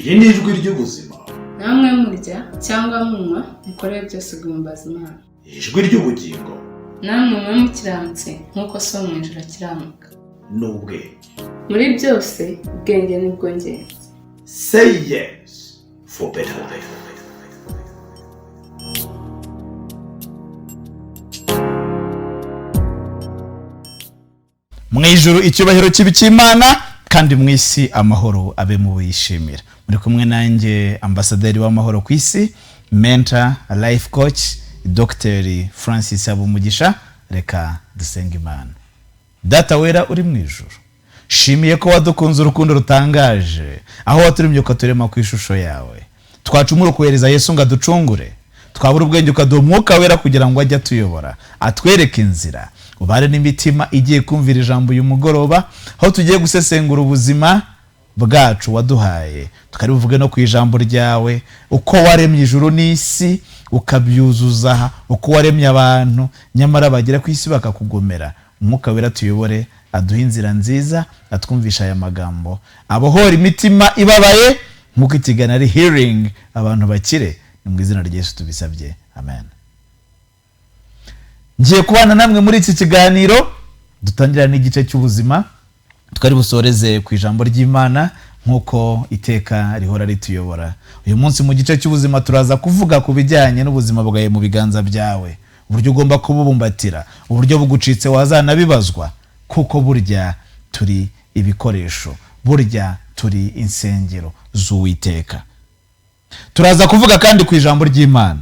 Iri ni ijwi ry'ubuzima. Namwe murya cyangwa munywa mukore byose guhimbaza Imana. Ijwi ry'ubugingo. Namwe mwe mukiranutse nk'uko so mu ijuru akiranuka. N'ubwenge. Muri byose ubwenge nibwo ngenzi. Say yes for better life. Mu ijuru icyubahiro cy'Imana kandi mu isi amahoro abe mu bishimira. Muri kumwe nanjye ambasaderi w'amahoro ku isi, mentor, life coach, Dr. Francis Abumugisha. Reka dusenga Imana. Data wera uri mu ijuru, shimiye ko wadukunze urukundo rutangaje, aho waturemye ukaturema ku ishusho yawe. Twacumura kuhereza Yesu ngo aducungure, twabura ubwenge ukaduha umwuka wera kugira ngo ajye atuyobora, atwereke inzira. Ubare n'imitima igiye kumvira ijambo uyu mugoroba, aho tugiye gusesengura ubuzima bwacu waduhaye, tukarivuge no ku ijambo ryawe, uko waremye ijuru n'isi ukabyuzuza, uko waremye abantu nyamara bagera ku isi bakakugomera. Umwuka wera tuyobore, aduha inzira nziza, atwumvisha aya magambo, abohora imitima ibabaye nk'uko ikiganiro ari healing, abantu bakire. Ni mu izina rya Yesu tubisabye, amen. Ngiye kubana namwe muri iki kiganiro, dutangira n'igice cy'ubuzima, tukari busoreze ku ijambo ry'Imana nk'uko iteka rihora rituyobora. Uyu munsi mu gice cy'ubuzima turaza kuvuga ku bijyanye n'ubuzima bwawe mu biganza byawe, uburyo ugomba kububumbatira, uburyo bugucitse wazanabibazwa, kuko burya turi ibikoresho, burya turi insengero z'Uwiteka. Turaza kuvuga kandi ku ijambo ry'Imana,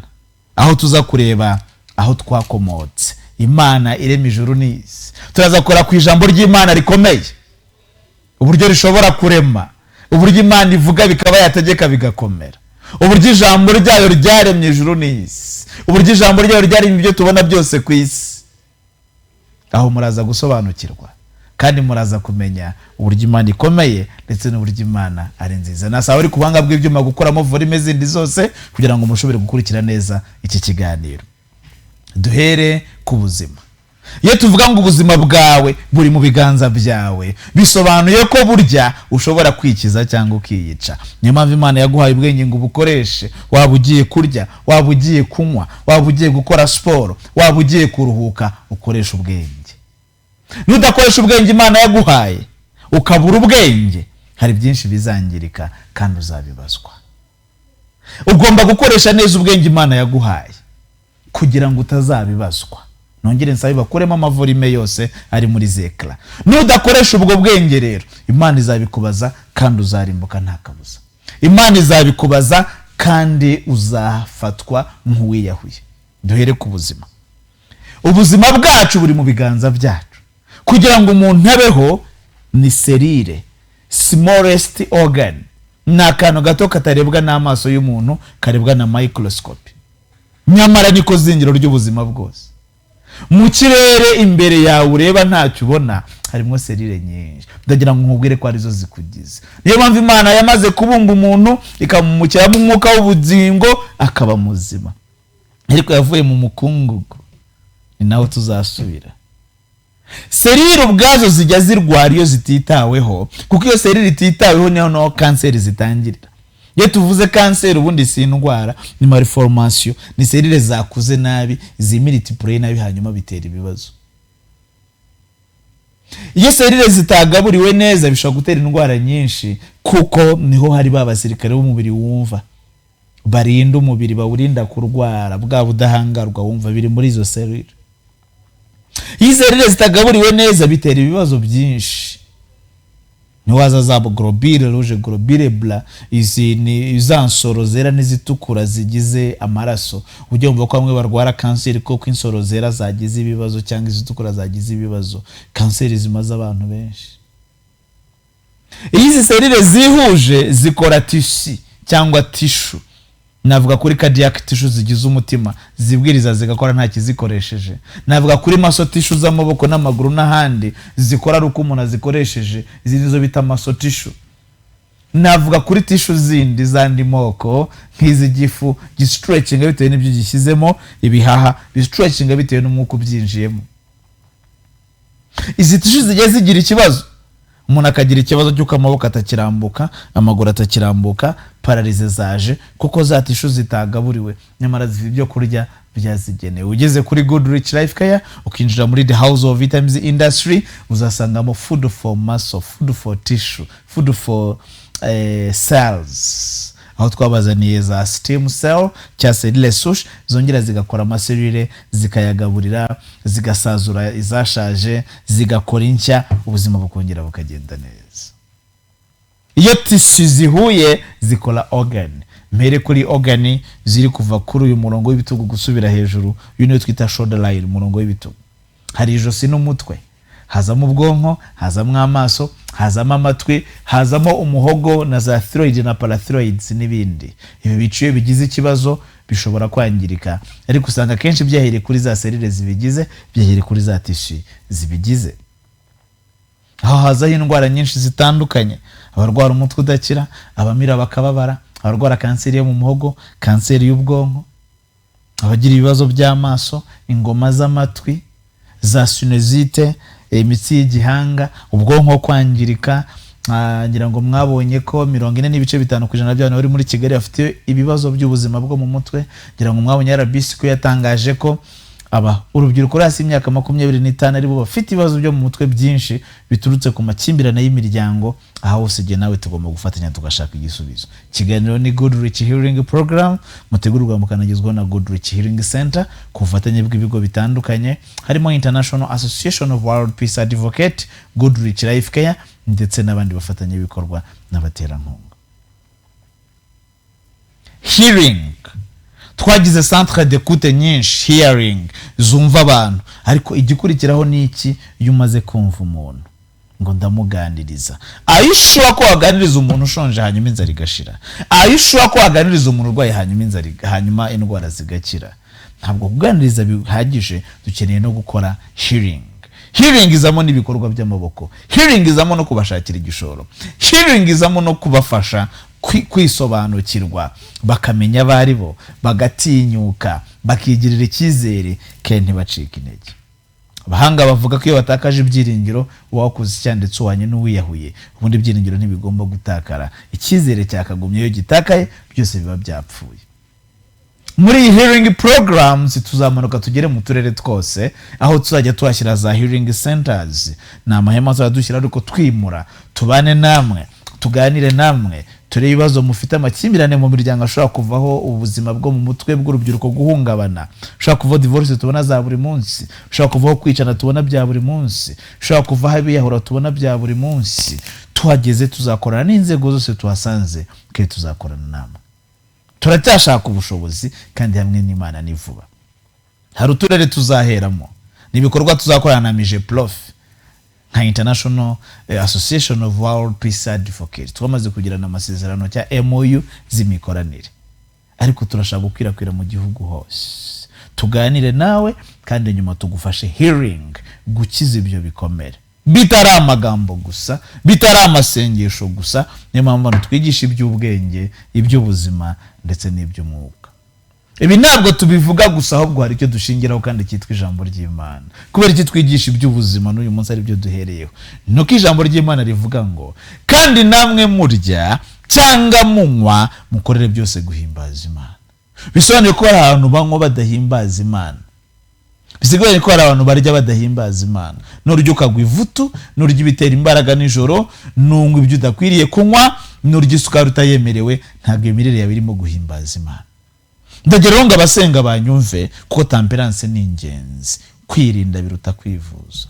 aho tuza kureba aho twakomotse, Imana irema ijuru n'isi. Turaza kora ku ijambo ry'Imana rikomeye, uburyo rishobora kurema, uburyo Imana ivuga bikaba yategeka bigakomera, uburyo ijambo ryayo ryaremye ijuru n'isi, uburyo ijambo ryayo ryaremye ibyo tubona byose ku isi. Aho muraza gusobanukirwa kandi muraza kumenya uburyo Imana ikomeye ndetse n'uburyo Imana ari nziza. Nasaba ari kubanga bw'ibyuma gukoramo volume zindi zose kugira ngo mushobore gukurikira neza iki kiganiro. Duhere ku buzima. Iyo tuvuga ngo ubuzima bwawe buri mu biganza byawe, bisobanuye ko burya ushobora kwikiza cyangwa ukiyica. Niyo mpamvu Imana yaguhaye ubwenge ngo ubukoreshe, waba ugiye kurya, waba ugiye kunywa, waba ugiye gukora siporo, waba ugiye kuruhuka, ukoresha ubwenge. Nudakoresha ubwenge Imana yaguhaye, ukabura ubwenge, hari byinshi bizangirika kandi uzabibazwa. Ugomba gukoresha neza ubwenge Imana yaguhaye kugira ngo utazabibazwa. Nongere nsabe bakuremo amavorime yose ari muri zekla. Nudakoresha ubwo bwenge rero, Imana izabikubaza kandi uzarimbuka nta kabuza. Imana izabikubaza kandi uzafatwa nk'uwiyahuye. Duhere ku buzima. Ubuzima bwacu buri mu biganza byacu. Kugira ngo umuntu abeho ni serire, smallest organ. Ni akantu gato katarebwa n'amaso y'umuntu, karebwa na microscope. Nyamara niko zingiro ry'ubuzima bwose. Mu kirere imbere yawe ureba ntacyo ubona, harimo serire nyinshi. Ndagira ngo nkubwire ko arizo zikugize. Niyo mpamvu Imana yamaze kubumba umuntu ikamumukiramo umwuka w'ubugingo akaba muzima. Ariko yavuye mu mukungugu, ni naho tuzasubira. Serire ubwazo zijya zirwara iyo zititaweho, kuko iyo serire ititaweho niho kanseri zitangirira. Iyo tuvuze kanseri ubundi si indwara, ni malformation, ni serire zakuze nabi, zimultiply nabi hanyuma bitera ibibazo. Iyo serire zitagaburiwe neza bishobora gutera indwara nyinshi, kuko niho hari babasirikare b'umubiri wumva, barinda umubiri, bawurinda kurwara, bwa budahangarwa wumva biri muri izo serire. Iyo serire zitagaburiwe neza bitera ibibazo byinshi. Niwaza za globule rouge, globule blanc, izi ni izansoro zera n'izitukura zigize amaraso. Ujye umva ko bamwe barwara kanseri kuko insoro zera zagize ibibazo cyangwa izitukura zagize ibibazo. Kanseri zimaze abantu benshi. Izi serire zihuje zikora tissue cyangwa tissue. Navuga kuri cardiac tissue zigize umutima, zibwiriza zigakora nta kizikoresheje. Navuga kuri muscle tissue z'amaboko n'amaguru n'ahandi, zikora ari uko umuntu azikoresheje, izi nizo bita muscle tissue. Navuga kuri tissue zindi zandi moko nk'izigifu, gistretching bitewe n'ibyo gishyizemo, ibihaha bistretching bitewe n'umwuka ubyinjiyemo. Izi tissue zigiye zigira ikibazo, umuntu akagira ikibazo cy'uko amaboko atakirambuka, amaguru atakirambuka, pararize zaje kuko za tishu zitagaburiwe nyamara zifite ibyo kurya byazigenewe. Ugeze kuri Good Rich Life Care ukinjira muri the house of vitamins industry, uzasangamo food for muscle, food for tissue, food for cells, aho twabazaniye za stem cell cyangwa selile souche zongera zigakora amaselule, zikayagaburira, zigasazura izashaje, zigakora inshya, ubuzima bukongera bukagenda neza. Iyo tissue zihuye zikora organ. Mbere kuri organ ziri kuva kuri uyu murongo w'ibitugu gusubira hejuru, uyu niyo twita shoulder line, umurongo w'ibitugu. Hari ijosi n'umutwe, hazamo ubwonko, hazamo amaso, hazamo amatwi, hazamo umuhogo na za thyroid na parathyroids n'ibindi. Ibi biciye bigize ikibazo bishobora kwangirika, ariko usanga kenshi byahere kuri za selile zibigize, byahere kuri za tissue zibigize. Aho hazaho indwara nyinshi zitandukanye, abarwara umutwe udakira, abamira bakababara, abarwara kanseri yo mu muhogo, kanseri y'ubwonko, abagira ibibazo by'amaso, ingoma z'amatwi, za sinusite, imitsi y'igihanga, ubwonko kwangirika. Ngira ngo mwabonye ko 40.5% by'abantu bari muri Kigali bafite ibibazo by'ubuzima bwo mu mutwe. Ngira ngo mwabonye RBC ko yatangaje ko urubyiruko rasi imyaka 25 ari bo bafite ibibazo byo mu mutwe byinshi biturutse ku makimbirane y'imiryango. Aho usige nawe tugomba gufatanya tugashaka igisubizo. Kiganiro ni Good Rich Healing Program, mutegurwa mukanagizwa na Good Rich Healing Center ku bufatanye bw'ibigo bitandukanye harimo International Association of World Peace Advocate, Good Rich Life Care ndetse n'abandi bafatanye bikorwa n'abaterankunga. Hearing, twagize centre d'écoute nyinshi, hearing zumva abantu, ariko igikurikiraho ni iki? Iyo umaze kumva umuntu ngo ndamuganiriza, ayishura ko waganiriza umuntu ushonje hanyuma inzara igashira, ayishura ko waganiriza umuntu urwaye hanyuma indwara zigakira. Ntabwo kuganiriza bihagije, dukeneye no gukora hearing. Healing izamo n'ibikorwa by'amaboko, healing izamo no kubashakira igishoro, healing izamo no kubafasha kwisobanukirwa, bakamenya abari bo, bagatinyuka, bakigirira icyizere, kandi ntibacike intege. Abahanga bavuga ko iyo watakaje ibyiringiro wakuze cyanditse uwanye n'uwiyahuye, ubundi ibyiringiro ntibigomba gutakara, icyizere cyakagumye, iyo gitakaye byose biba byapfuye. Muri hearing programs tuzamanuka tugere mu turere twose, aho tuzajya tuhashyira za hearing centers. Ni amahema azadushyira ariko twimura, tubane namwe, tuganire namwe, turebe ibibazo mufite, amakimbirane mu miryango ashobora kuvaho ubuzima bwo mu mutwe bw'urubyiruko guhungabana, ushobora kuvaho divorce tubona za buri munsi, ushobora kuvaho kwicana tubona bya buri munsi, ushobora kuvaho abiyahura tubona bya buri munsi. Tuhageze tuzakorana n'inzego zose tuhasanze, kandi tuzakorana namwe. Turacyashaka ubushobozi kandi hamwe n'Imana ni vuba. Hari uturere tuzaheramo, n'ibikorwa tuzakorana na Mije Prof nka International Association of World Peace Advocate. Twamaze kugirana amasezerano cya MOU z'imikoranire, ariko turashaka gukwirakwira mu gihugu hose. Tuganire nawe kandi nyuma tugufashe hearing, gukiza ibyo bikomere. Bitari amagambo gusa, bitari amasengesho gusa, niyo mpamvu twigisha iby'ubwenge, iby'ubuzima ndetse n'iby'umwuka. Ibi ntabwo tubivuga gusa, ahubwo hari icyo dushingiraho kandi cyitwa ijambo ry'Imana. Kubera iki twigisha iby'ubuzima n'uyu munsi ari byo duhereyeho? Nuko ijambo ry'Imana rivuga ngo kandi namwe murya cyangwa munywa mukorere byose guhimbaza Imana. Bisobanuye ko hari abantu banywa badahimbaza Imana. Bisigaye ko hari abantu barya badahimbaza Imana. Nurya ukagwa ivutu, nurya ibitera imbaraga nijoro, nunywa ibyo udakwiriye kunywa, nurya isukari utayemerewe, ntabwo imirire yawe irimo guhimbaza Imana. Ndageraho ngo abasenga banyumve, kuko temperance ni ingenzi, kwirinda biruta kwivuza.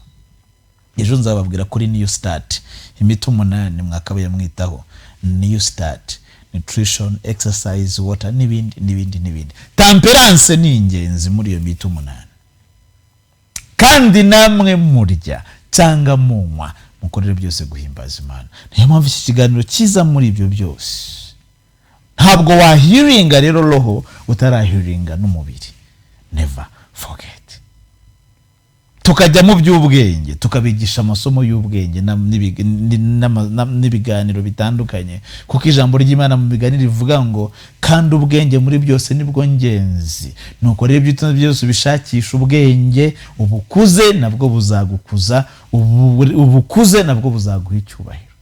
Ejo nzababwira kuri New Start, imiti 8 mwakabaye mwitaho. New Start, nutrition, exercise, water n'ibindi. Temperance ni ingenzi muri iyo miti 8. Kandi namwe murya cyangwa munywa mukorere byose guhimbaza Imana. Niyo mpamvu iki kiganiro kiza muri ibyo byose. Ntabwo wahiringa rero roho utarahiringa n'umubiri. Never forget. tukajya mu by'ubwenge, tukabigisha amasomo y'ubwenge n'ibiganiro bitandukanye, kuko ijambo ry'Imana mu biganiro rivuga ngo kandi ubwenge muri byose nibwo ngenzi. Nuko rero ibyo byose ubishakisha ubwenge, ubukuze nabwo buzagukuza, ubukuze nabwo buzaguha icyubahiro.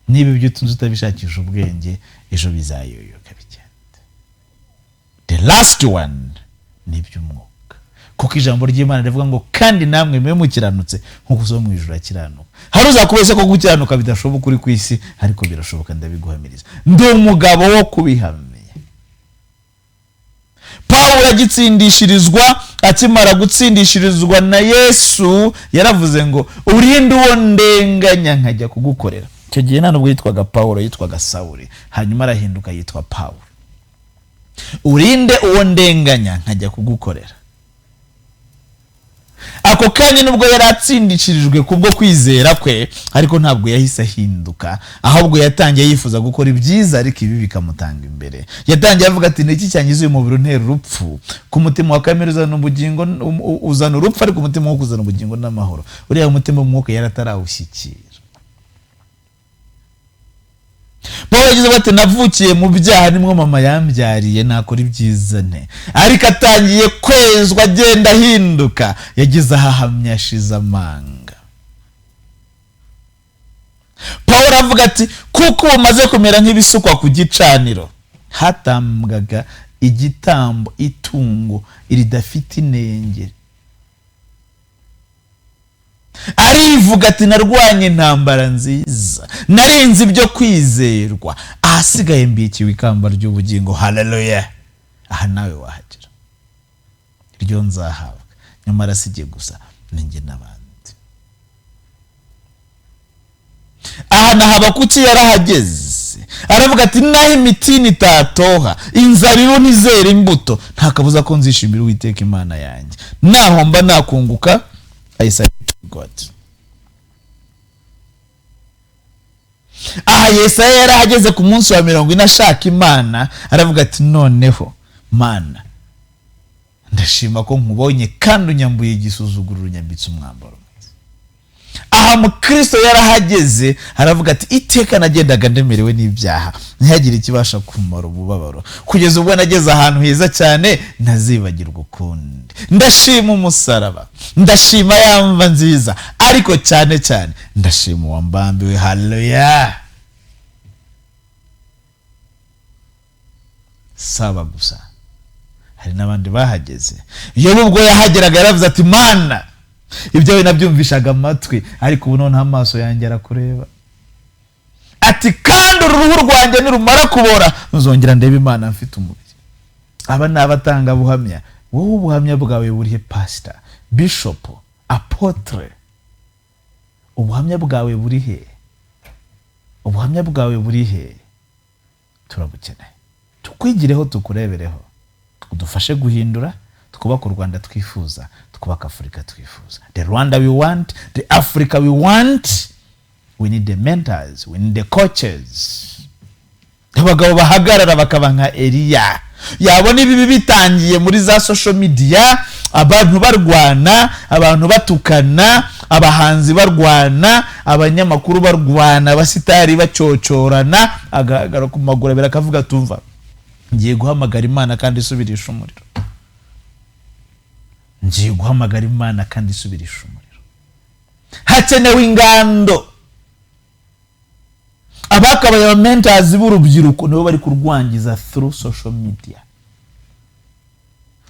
Niba ibyo utunze utabishakisha ubwenge, ejo bizayoyoka bigenda. The last one ni iby'umwuka, kuko ijambo ry'Imana rivuga ngo kandi namwe mwe mukiranutse nk'uko so mu ijuru akiranuka. Hari uzakubeshya ko gukiranuka bidashoboka uri ku isi, ariko birashoboka, ndabiguhamiriza. Ndi umugabo wo kubihamya. Pawulo agitsindishirizwa, akimara gutsindishirizwa na Yesu, yaravuze ngo urinde uwo ndenganya nkajya kugukorera. Icyo gihe nta nubwo yitwaga Pawulo, yitwaga Sawuli, hanyuma arahinduka yitwa Pawulo. Urinde uwo ndenganya nkajya kugukorera. Ako kanya nubwo yari atsindishirijwe kubwo kwizera kwe, ariko ntabwo yahise ahinduka, ahubwo yatangiye yifuza gukora ibyiza, ariko ibi bikamutanga imbere. Yatangiye avuga ati niki cyangize uyu mubiri untera urupfu, ku mutima wa kamere uzana ubugingo, uzana urupfu, ariko umutima wo kuzana ubugingo n'amahoro. Uriya umutima w'umwuka yari atarawushyikira. Pawulo yagize ati navukiye mu byaha, nimwo mama yambyariye, nakora ibyiza nte. Ariko atangiye kwezwa, agenda ahinduka, yagize ahahamya ashize amanga. Pawulo avuga ati kuko umaze kumera nk'ibisukwa ku gicaniro, hatambwaga igitambo, itungo ridafite inenge. Arivuga ati narwanye intambara nziza, narinze ibyo kwizerwa, ahasigaye mbikiwe ikamba ry'ubugingo. Haleluya! Aha nawe wahagera, iryo nzahabwa, nyamara sijye gusa, ninjye n'abandi. Aha na Habakuki yarahageze, aravuga ati naho imitini itatoha, inzabibu ntizera imbuto, nta kabuza ko nzishimira Uwiteka Imana yanjye, naho mba nakunguka, I say God. Aha Yesaya yarahageze ku munsi wa 40 ashaka Imana, aravuga ati noneho Mana, ndashima ko nkubonye kandi unyambuye igisuzuguriro, unyambitse umwambaro mwiza. Aha mu Kristo yarahageze, aravuga ati iteka nagendaga ndemerewe n'ibyaha, ntihagire ikibasha kumara ububabaro, kugeza ubwo nageze ahantu heza cyane ntazibagirwa ukundi. Ndashima umusaraba, ndashima yamva nziza, ariko cyane cyane ndashima uwambambiwe. Haleluya! Saba gusa, hari n'abandi bahageze. Yobu ubwo yahageraga yaravuze ati Mana, ibyo nabyumvishaga amatwi, ariko ubu noneho amaso yanjye arakureba. Ati kandi uruhu rwanjye nirumara kubora, nzongera ndebe Imana mfite umubiri. Aba ni abatanga buhamya. Wowe ubuhamya bwawe burihe pastor, bishop, apotre? Ubuhamya bwawe burihe? Ubuhamya bwawe burihe? Turabukeneye, tukwigireho, tukurebereho, udufashe guhindura, twubaka u Rwanda twifuza, twubaka Afurika twifuza. The Rwanda we want, the Africa we want. We need the mentors, we need the coaches. Abagabo bahagarara bakaba nka Eliya. Yabona ibi bitangiye muri za social media, abantu barwana, abantu batukana, abahanzi barwana, abanyamakuru barwana, abasitari bacyocorana, agahagara ku maguru abiri akavuga tumva, ngiye guhamagara Imana kandi isubirisha umuriro. Ngiye guhamagara Imana kandi isubirisha umuriro. Hakenewe ingando. Abakabaye aba mentors b'urubyiruko nibo bari kurwangiza through social media.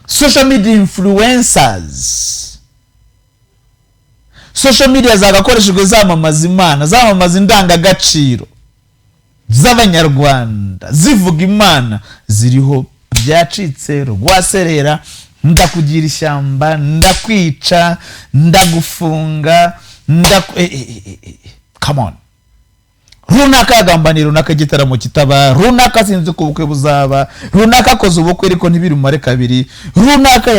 Social media influencers. Social media zagakoreshejwe zamamaza Imana, zamamaza indangagaciro z'Abanyarwanda, zivuga Imana, ziriho byacitse rwaserera, ndakugira ishyamba, ndakwica, ndagufunga, come on. Runaka yagambanira, runaka igitaramo kitaba, runaka sinzi ko ubukwe buzaba, runaka akoze ubukwe ariko ntibirumare kabiri, runaka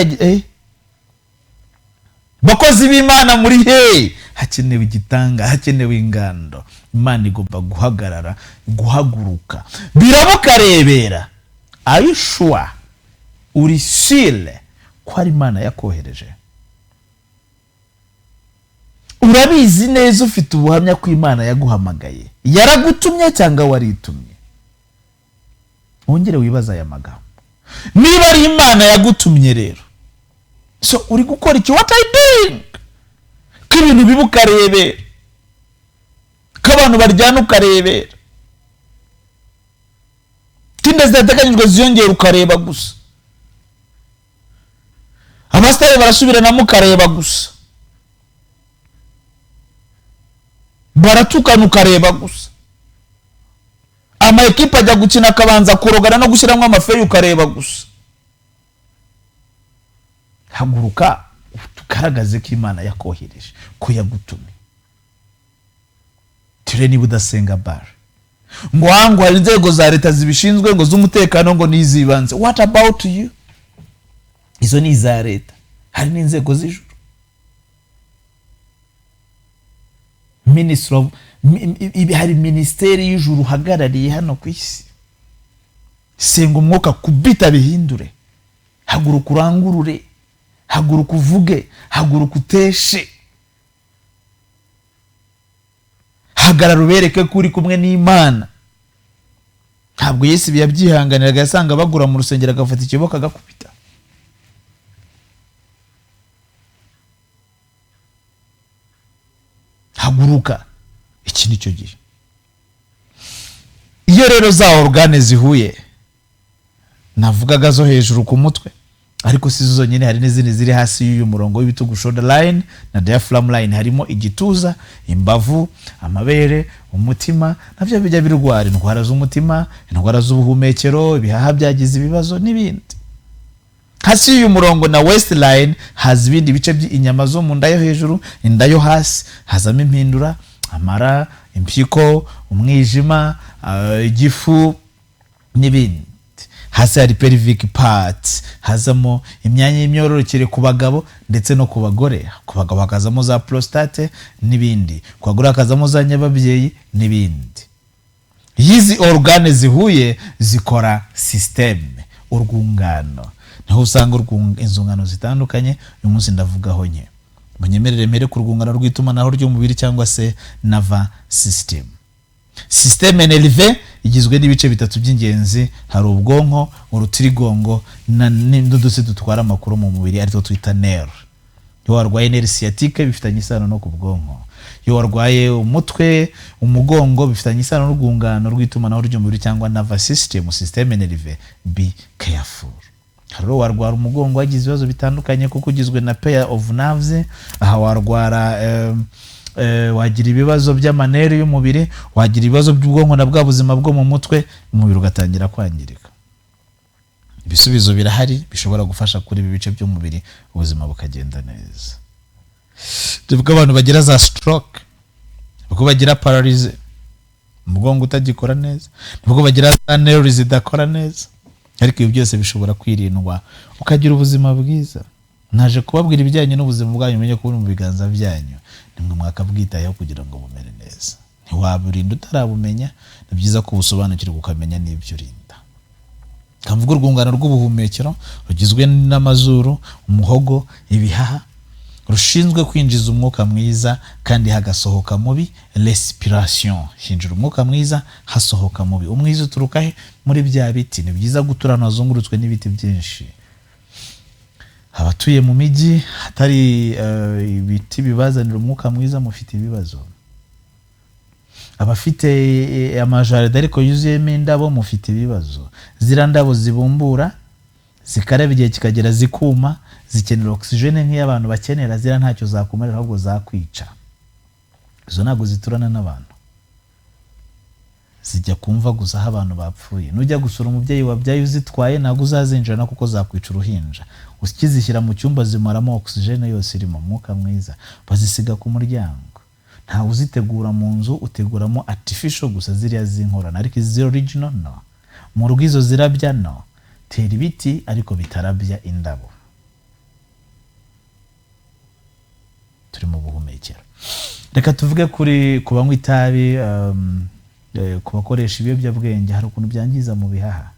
bakozi b'Imana muri he. Hakenewe igitanga, hakenewe ingando. Imana igomba guhagarara, guhaguruka, biramukarebera. Are you sure? Uri sure ko ari Imana yakohereje? urabizi neza ufite ubuhamya ko Imana yaguhamagaye, yaragutumye cyangwa waritumye? Wongere wibaza aya magambo. Niba ari Imana yagutumye rero, so uri gukora iki? What are you doing? Ko ibintu biba ukarebera, ko abantu baryana ukarebera, tinda zidateganyijwe ziyongera ukareba gusa, abasitari barasubiranamo ukareba gusa, baratukana ukareba gusa, ama ekipa ajya gukina akabanza kurogana no gushyiramo amafeyi ukareba gusa. Haguruka tugaragaze ko Imana yakohereje, ko yagutumye. Ture niba udasenga bar ngo hangu hari inzego za leta zibishinzwe ngo z'umutekano ngo nizibanze. What about you? Izo ni iza leta, hari n'inzego z'ijuru. Hari ministeri y'ijuru hagarariye hano ku isi. Senga umwuka kubita bihindure. Haguruka urangurure, haguruka uvuge, haguruka uteshe, hagarara ubereke ko uri kumwe n'Imana. Ntabwo Yesu yabyihanganiraga, yasanga bagura mu rusengero agafata ikiboko agakubita. Haguruka, iki nicyo gihe. Iyo rero za organe zihuye, navugaga zo hejuru ku mutwe, ariko si zo zonyine, hari n'izindi ziri hasi y'uyu murongo w'ibitugu, shoulder line na diaphragm line. Harimo igituza, imbavu, amabere, umutima, nabyo bijya birwara indwara z'umutima, indwara z'ubuhumekero, ibihaha byagize ibibazo n'ibindi. Hasi y'uyu murongo na waistline haza ibindi bice by'inyama zo mu nda yo hejuru, inda yo hasi, hazamo impindura, amara, impyiko, umwijima, igifu n'ibindi. Hasi hari pelvic parts, hazamo imyanya y'imyororokere ku bagabo ndetse no ku bagore. Ku bagabo hakazamo za prostate n'ibindi, ku bagore hakazamo za nyababyeyi n'ibindi. Yizi organe zihuye zikora systeme, urwungano. Niho usanga inzungano zitandukanye. Uyu munsi ndavugaho nke. Munyemerere mere ku rwungano rw'itumanaho ry'umubiri cyangwa se nervous system. Systeme nerve igizwe n'ibice bitatu by'ingenzi. Hari ubwonko, urutirigongo n'uduce dutwara amakuru mu mubiri ariko twita nerve. Iyo warwaye nerve sciatique bifitanye isano no ku bwonko. Iyo warwaye umutwe, umugongo bifitanye isano n'urwungano rw'itumanaho ry'umubiri cyangwa nervous system, systeme nerve. Be careful. Haro warwara umugongo wagize ibibazo bitandukanye kuko ugizwe na pair of nerves. Aha warwara wagira ibibazo by'amanere y'umubiri, wagira ibibazo by'ubwonko na bwa buzima bwo mu mutwe, umubiri ugatangira kwangirika. Ibisubizo birahari bishobora gufasha kuri ibi bice by'umubiri, ubuzima bukagenda neza. Tuvuga abantu bagira za stroke, uko bagira paralyze, umugongo utagikora neza, uko bagira za nerves zidakora neza. Ariko ibi byose bishobora kwirindwa ukagira ubuzima bwiza. Naje kubabwira ibijyanye n'ubuzima bwanyu, umenye ko buri mu biganza byanyu, nimwe mwakabwitayeho kugira ngo bumere neza. Ntiwaburinda utarabumenya, ni byiza ko ubusobanukirwa ukamenya n'ibyo urinda. Kamvuga urwungano rw'ubuhumekero rugizwe n'amazuru, umuhogo, ibihaha, rushinzwe kwinjiza umwuka mwiza kandi hagasohoka mubi. Respiration, hinjira umwuka mwiza hasohoka mubi. Umwiza uturuka he? Muri bya biti. Ni byiza guturana hazungurutswe n'ibiti byinshi. Abatuye mu miji hatari ibiti bibazanira umwuka mwiza mufite ibibazo. Abafite amajaride ariko yuzuyemo indabo mufite ibibazo. Zira ndabo zibumbura, zikaraba igihe kikagera zikuma, zikenera oxygene nk'iy'abantu bakenera. Zira ntacyo zakumarira ahubwo zakwica. Izo ntabwo ziturana n'abantu, zijya kumva gusa aho abantu bapfuye. Nujya gusura umubyeyi wabyaye uzitwaye ntabwo uzazinjirana kuko zakwica uruhinja. Ukizishyira mu cyumba zimaramo oxygene yose iri mu mwuka mwiza, bazisiga ku muryango. Nta uzitegura mu nzu, uteguramo artificial gusa ziriya zinkorana. Ariko izi original no. Mu rugo izo zirabya no. Tera ibiti ariko bitarabya indabo. Turi mu buhumekero. Reka tuvuge kuri kubanywa itabi, ku bakoresha ibiyobyabwenge. Hari ukuntu byangiza mu bihaha.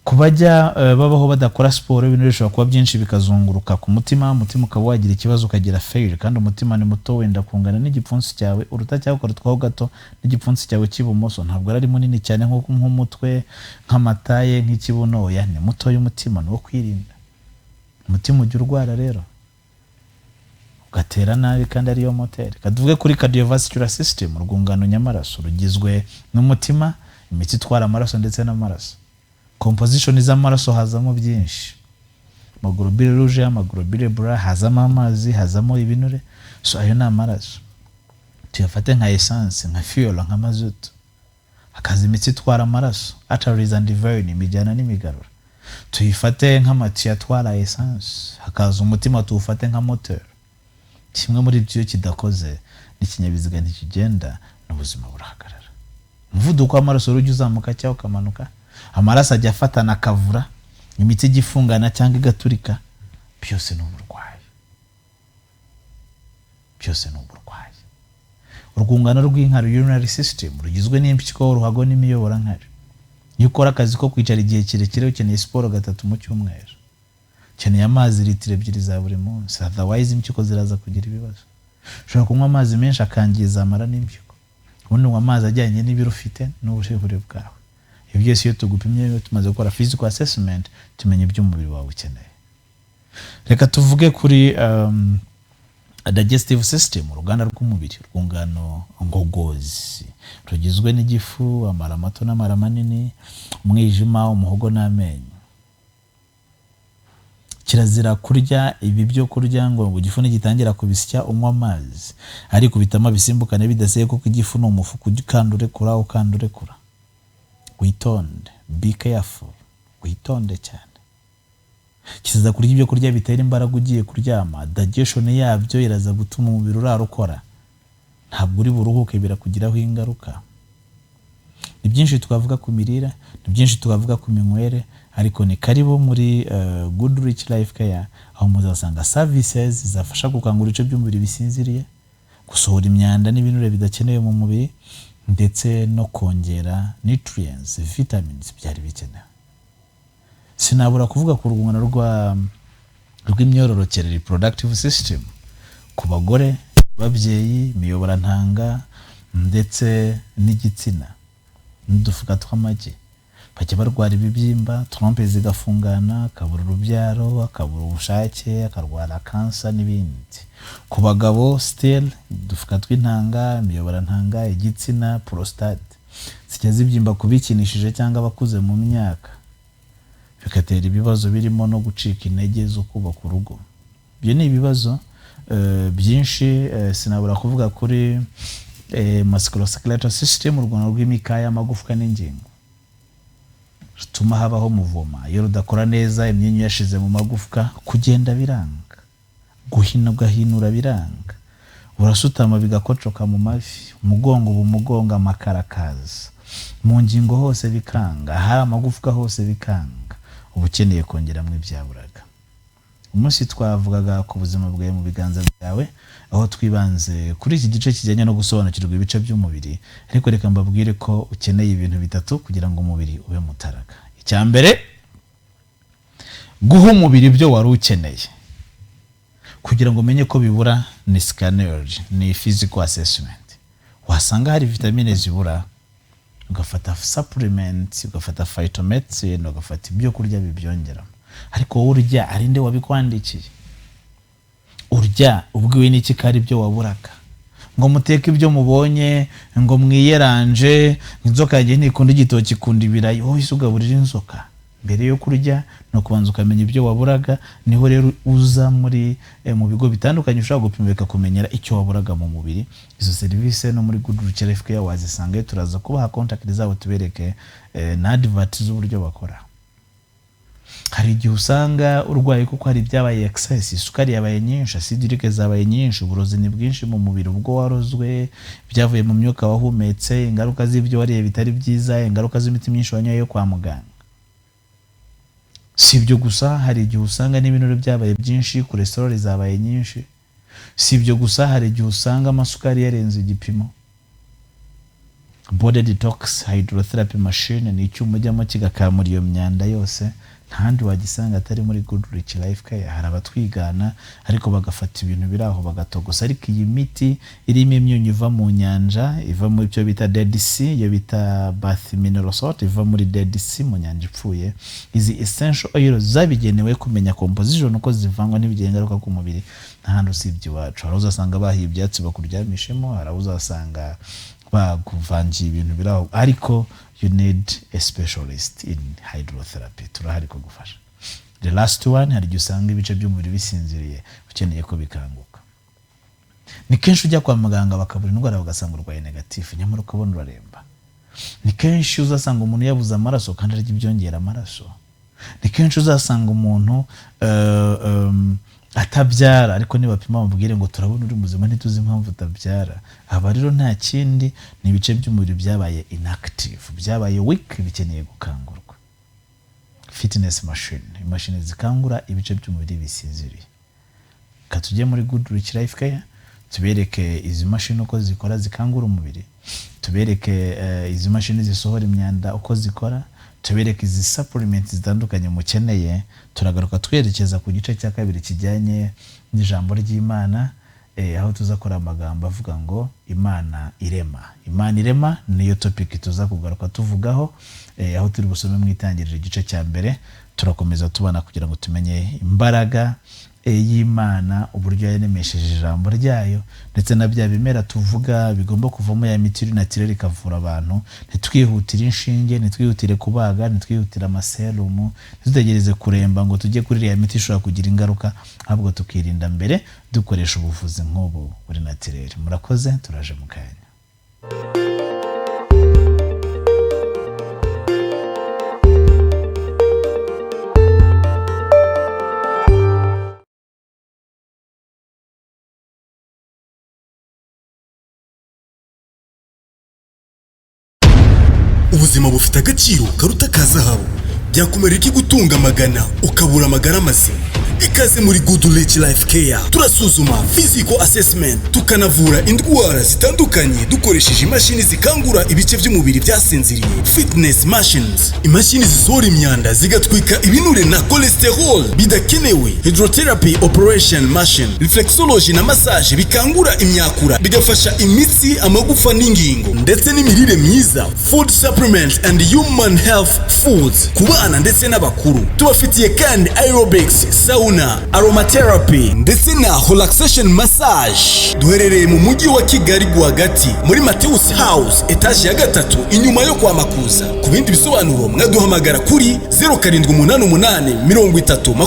kubajya babaho badakora siporo ibintu bishobora kuba byinshi bikazunguruka ku mutima ukaba wagira ikibazo ukagira fail, kandi umutima ni muto wenda kungana n'igipfunsi cyawe uruta cyangwa ukarutwaho gato n'igipfunsi cyawe cy'ibumoso, ntabwo ari munini cyane nk'umutwe nk'amataye nk'ikibuno, ya ni muto y'umutima, ni wo kwirinda. Umutima ujya urwara rero ugatera nabi kandi ariyo moteri. Kaduvuge kuri cardiovascular system, urwungano nyamaraso rugizwe n'umutima, imitsi itwara amaraso ndetse n'amaraso. Composition z'amaraso hazamo byinshi, amaglobule rouge, amaglobule blanc, hazamo amazi, hazamo ibinure, so ayo ni amaraso. Tuyafate nka essence, nka fuel, nka mazutu. Hakaza imitsi itwara amaraso, arteries and veins, imijyana n'imigarura. Tuyifate nk'amatiyo atwara essence, hakaza umutima tuwufate nka moteur. Kimwe muri byo kidakoze n'ikinyabiziga ntikigenda, n'ubuzima burahagarara. Umuvuduko w'amaraso urujya uzamuka cyangwa ukamanuka, amaraso ajya afatana akavura, imitsi igifungana cyangwa igaturika, byose ni uburwayi. Byose ni uburwayi. Urwungano rw'inkari, urinary system, rugizwe n'impyiko, uruhago n'imiyoborankari. Iyo ukora akazi ko kwicara igihe kirekire ukeneye siporo 3 mu cyumweru, ukeneye amazi litiro 2 za buri munsi, otherwise impyiko ziraza kugira ibibazo. Ushobora kunywa amazi menshi akangiza amara n'impyiko, ubundi unywa amazi ajyanye n'ibiro ufite n'uburebure bwawe. Ibyo byose iyo tugupimye, tumaze gukora physical assessment, tumenya ibyo umubiri wawe ukeneye. Reka tuvuge kuri digestive system, uruganda rw'umubiri, urwungano ngogozi, rugizwe n'igifu, amara mato n'amara manini, umwijima, umuhogo n'amenyo. Kirazira kurya ibi byo kurya ngo igifu nigitangira kubisya unywa amazi, ariko bitama bisimbukane bidaseye kuko igifu ni umufuka ukandure kura. Witonde, be careful, witonde cyane. Kizaza kurya ibyo kurya bitera imbaraga ugiye kuryama, digestion yabyo iraza gutuma umubiri urarukora, ntabwo uri buruhuke, birakugiraho ingaruka. Ni byinshi twavuga ku mirire, ni byinshi twavuga ku minywere, ariko ni karibu muri Good Rich Life Care, aho muzasanga services zafasha gukangura ibice by'umubiri bisinziriye, gusohora imyanda n'ibinure bidakenewe mu mubiri, ndetse no kongera nutrients, vitamins byari bikenewe. Sinabura kuvuga ku rwungano rw'imyororokere, reproductive system, ku bagore, babyeyi, imiyoborantanga ndetse n'igitsina n'udufuka tw'amagi. Bajya barwara ibibyimba, trompe zigafungana, akabura urubyaro, akabura ubushake, akarwara cancer n'ibindi. Ku bagabo still, udufuka tw'intanga, imiyoborantanga, igitsina, prostate zijya zibyimba kubikinishije cyangwa abakuze mu myaka, bigatera ibibazo birimo no gucika intege zo kubaka urugo. Ibyo ni ibibazo byinshi. Sinabura kuvuga kuri musculoskeletal system, urwungano rw'imikaya, amagufwa n'ingingo, rutuma habaho muvoma. Iyo rudakora neza, imyinyo yashize mu magufwa, kugenda biranga, guhinura biranga, urasutama bigakocoka mu mavi, umugongo amakarakaza, mu ngingo hose bikanga, hari amagufwa hose bikanga, uba ukeneye kongeramo ibyaburaga. Umunsi twavugaga ku buzima bwawe mu biganza byawe, aho twibanze kuri iki gice kijyanye no gusobanukirwa ibice by'umubiri, ariko reka mbabwire ko ukeneye ibintu 3 kugira ngo umubiri ube mutaraga. Icya mbere, guha umubiri ibyo wari ukeneye. Kugira ngo umenye ko bibura ni scanner, ni physical assessment. Wasanga hari vitamine zibura, ugafata supplements, ugafata phytomedicine, ugafata ibyo kurya bibyongeramo. Ariko wowe urya arinde wabikwandikiye. Urya ubwiwe n'iki kari byo waburaga. Ngo muteke ibyo mubonye, ngo mwiyeranje, inzoka yagiye ntikunda igitoki ikunda ibirayi, wowe ugaburira inzoka. Mbere yo kurya no kubanza ukamenya ibyo waburaga, niho rero uza muri mu bigo bitandukanye ushobora gupimika kumenyera icyo waburaga mu mubiri. Izo service no muri Good Rich Life Care wazisanga, turaza kubaha contact zabo tubereke na advert z'uburyo bakora. Hari igihe usanga urwaye kuko hari byabaye excess, isukari yabaye nyinshi, acide urique zabaye nyinshi, uburozi ni bwinshi mu mubiri, ubwo warozwe, byavuye mu myuka wahumetse, ingaruka z'ibyo wariye bitari byiza, ingaruka z'imiti myinshi wanyoye yo kwa muganga. Si ibyo gusa, hari igihe usanga n'ibinure byabaye byinshi, cholesterol zabaye nyinshi. Si ibyo gusa, hari igihe usanga amasukari yarenze igipimo, body detox hydrotherapy machine ni icyuma ujyamo kigakamura iyo myanda yose, ntahandi wagisanga atari muri Good Rich Life Care. Hari abatwigana ariko bagafata ibintu biraho bagatogosa, ariko iyi miti irimo imyunyu iva mu nyanja, iva muri byo bita Dead Sea, iyo bita bath mineral salt, iva muri Dead Sea mu nyanja ipfuye. Izi essential oils zabigenewe kumenya composition uko zivangwa n'ibigenda ingaruka ku mubiri, ntahandi usibye iwacu. Hari uzasanga bahiye ibyatsi bakuryamishemo, hari uzasanga bakuvangiye ibintu biraho, ariko you need a specialist in hydrotherapy. Turahari kugufasha. The last one, hari usanga ibice by'umubiri bisinziriye ukeneye ko bikanguka. Ni kenshi ujya kwa muganga bakabura indwara bagasanga urwaye negative, nyamara ukabona uraremba. Ni kenshi uzasanga umuntu yabuze amaraso kandi arya ibyongera amaraso. Ni kenshi uzasanga umuntu atabyara ariko nibapima bamubwire ngo turabona uri muzima ntituzi impamvu utabyara. Aba rero nta kindi, ni ibice by'umubiri byabaye inactive, byabaye weak, bikeneye gukangurwa. Fitness machine, imashini zikangura ibice by'umubiri bisinziriye. Katujye muri Good Rich Life Care tubereke izi mashini uko zikora zikangura umubiri, tubereke izi mashini zisohora imyanda uko zikora, tubereke izi supplements zitandukanye mukeneye. Turagaruka twerekeza ku gice cya kabiri kijyanye n'ijambo ry'Imana, aho tuzakora amagambo avuga ngo Imana irema. Imana irema niyo topic tuza kugaruka tuvugaho, aho turi busome mu itangiriro igice cya mbere. Turakomeza tubana kugira ngo tumenye imbaraga y'Imana, uburyo yanemesheje ijambo ryayo, ndetse na bya bimera tuvuga bigomba kuvamo ya miti naturelle ikavura abantu. Ntitwihutire inshinge, ntitwihutire kubaga, ntitwihutire amaserumu, ntitutegereze kuremba ngo tujye kuri ya miti ishobora kugira ingaruka, ahubwo tukirinda mbere dukoresha ubuvuzi nk'ubu buri naturelle. Murakoze, turaje mu kanya. Ubuzima bufite agaciro karuta ka zahabu. Byakumara iki gutunga magana ukabura amagara mazima? Ikaze muri Good Rich Life Care. Turasuzuma physical assessment, tukanavura indwara zitandukanye dukoresheje imashini zikangura ibice by'umubiri byasinziriye, fitness machines, imashini zisohora imyanda zigatwika ibinure na cholesterol bidakenewe, hydrotherapy operation machine, reflexology na massage bikangura imyakura bigafasha imitsi, amagufa n'ingingo, ndetse n'imirire myiza, food supplements and human health foods ku bana ndetse n'abakuru. Tubafitiye kandi aerobics, sauna, aromatherapy ndetse na relaxation massage. Duherereye mu mujyi wa Kigali rwagati muri Mateus House etage ya 3 inyuma yo kwa Makuza. Ku bindi bisobanuro mwaduhamagara kuri 0788 30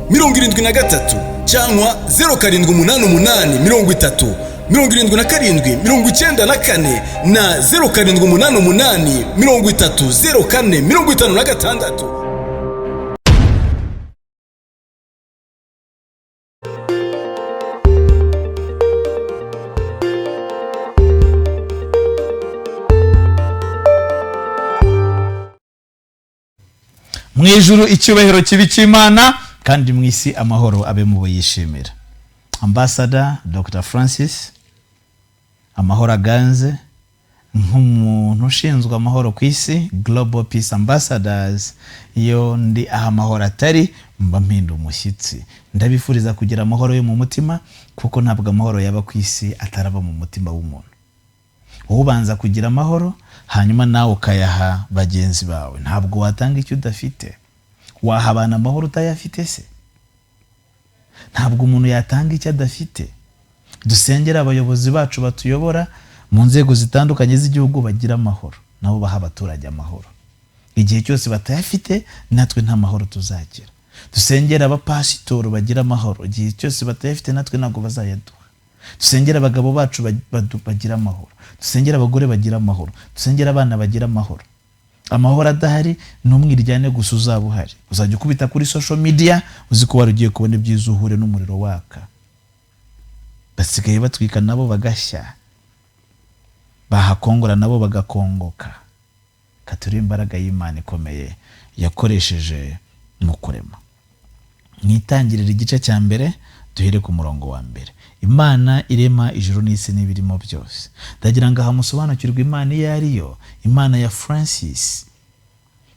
27 73 cyangwa 0788 30 77 94 na 0788 30 04 56. Mu ijuru icyubahiro kibi cy'Imana, kandi mu isi amahoro abe mu bayishimira. Ambassador Dr. Francis amahoro aganze, nk'umuntu ushinzwe amahoro ku isi, Global Peace Ambassadors. Iyo ndi aha amahoro atari, mba mpinda umushyitsi. Ndabifuriza kugira amahoro yo mu mutima, kuko ntabwo amahoro yaba ku isi ataraba mu mutima w'umuntu. Ubanza kugira amahoro, hanyuma nawe ukayaha bagenzi bawe. Ntabwo watanga icyo udafite. Wahabana amahoro utayafite se? Ntabwo umuntu yatanga icyo adafite. Dusengera abayobozi bacu batuyobora mu nzego zitandukanye z'igihugu bagira amahoro, nabo baha abaturage amahoro. Igihe cyose batayafite, natwe nta mahoro tuzagira. Dusengera abapasitoro bagira amahoro, igihe cyose batayafite, natwe ntabwo bazayaduha. Dusengera abagabo bacu bagira amahoro, dusengera abagore bagira amahoro, dusengera abana bagira amahoro. Amahoro adahari n'umwiryane gusa uzaba uhari. Uzajya ukubita kuri social media uzi ko wari ugiye kubona ibyiza uhure n'umuriro waka. Basigaye batwika nabo bagashya, bahakongora nabo bagakongoka. Katuri imbaraga y'Imana ikomeye yakoresheje mu kurema. Mwitangirira igice cya mbere duhere ku murongo wa mbere. Imana irema ijuru n'isi n'ibirimo byose. Ndagira ngo hamusobanukirwe Imana iyo ariyo, Imana ya Francis.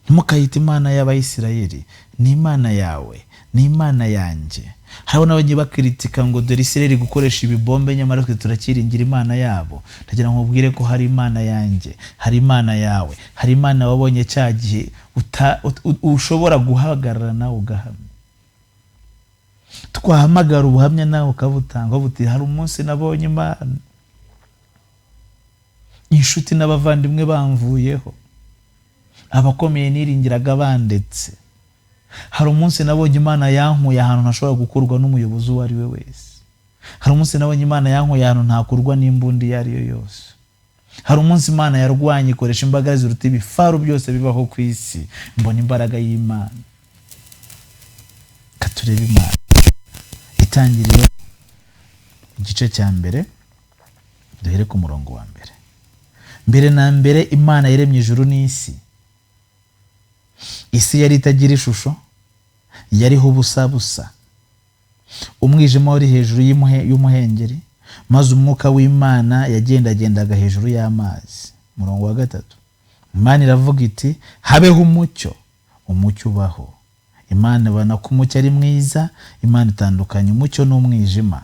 Ntimukayite Imana y'Abayisirayeli, ni Imana yawe, ni Imana yanjye. Hariho n'abanye bakritika ngo dore Isirayeli gukoresha ibibombe nyamara twe turakiringira Imana yabo. Ndagira ngo ubwire ko hari Imana yanjye, hari Imana yawe, hari Imana wabonye cya gihe ushobora guhagarara nawe ugahamya. Twahamagara ubuhamya nawe ukabutanga buti hari umunsi nabonye Imana, inshuti n'abavandimwe bamvuyeho, abakomeye niringiraga bandetse. Hari umunsi nabonye Imana yankuye ahantu ntashobora gukurwa n'umuyobozi uwo ari we wese. Hari umunsi nabonye Imana yankuye ahantu ntakurwa n'imbundi iyo ari yo yose. Hari umunsi Imana yarwanye ikoresha imbaraga ziruta ibifaru byose bibaho ku isi, mbona imbaraga y'Imana. Katurebe Imana itangiriye igice cya mbere, duhere ku murongo wa mbere. Mbere na mbere Imana yaremye ijuru n'isi. Isi yari itagira ishusho, yariho ubusa busa. Umwijima wari hejuru y'umuhengeri, maze umwuka w'Imana yagendagendaga hejuru y'amazi. Murongo wa gatatu. Imana iravuga iti habeho umucyo, umucyo ubaho. Imana ibona ko umucyo ari mwiza, Imana itandukanya umucyo n'umwijima.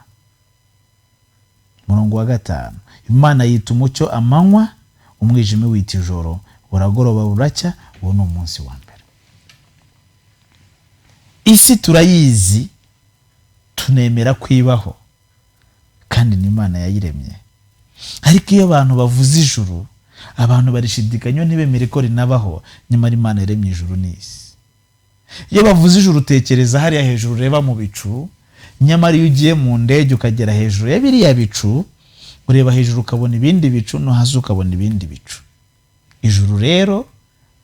Murongo wa gatanu. Imana yita umucyo amanywa, umwijima wita ijoro. Buragoroba buracya, uwo ni umunsi wa mbere. Isi turayizi, tunemera kwibaho, kandi ni Imana yayiremye. Ariko iyo abantu bavuze ijuru, abantu barishidikanya ntibemere ko rinabaho, nyamara Imana yaremye ijuru n'isi. Iyo bavuze ijuru utekereza hariya hejuru ureba mu bicu, nyamara iyo ugiye mu ndege ukagera hejuru ya biriya bicu, ureba hejuru ukabona ibindi bicu, no hasi ukabona ibindi bicu. Ijuru rero